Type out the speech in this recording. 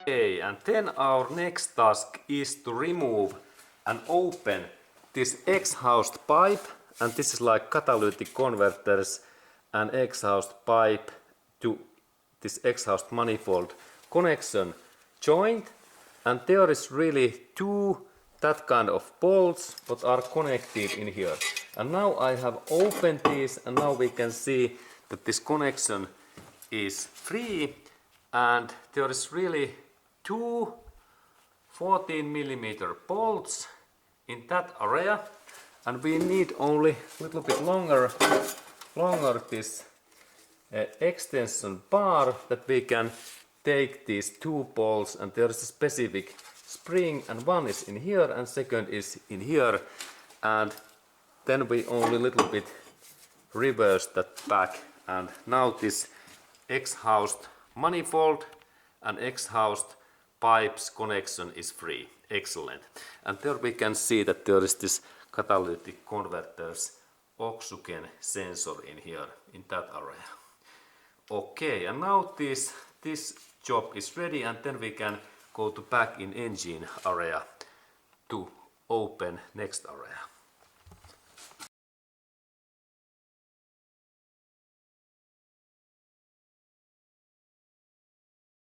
Okay, and then our next task is to remove and open this exhaust pipe, and this is like catalytic converters and exhaust pipe to this exhaust manifold connection joint, and there is really two that kind of bolts that are connected in here. And now I have opened these, and now we can see that this connection is free, and there is really two 14mm bolts in that area, and we need only a little bit longer this extension bar that we can take these two bolts, and there is a specific spring, and one is in here and second is in here, and then we only a little bit reverse that back, and now this exhaust manifold and exhaust pipes connection is free. Excellent. And there we can see that there is this catalytic converters oxygen sensor in here, in that area. Okay, and now this job is ready, and then we can go to back in engine area to open next area.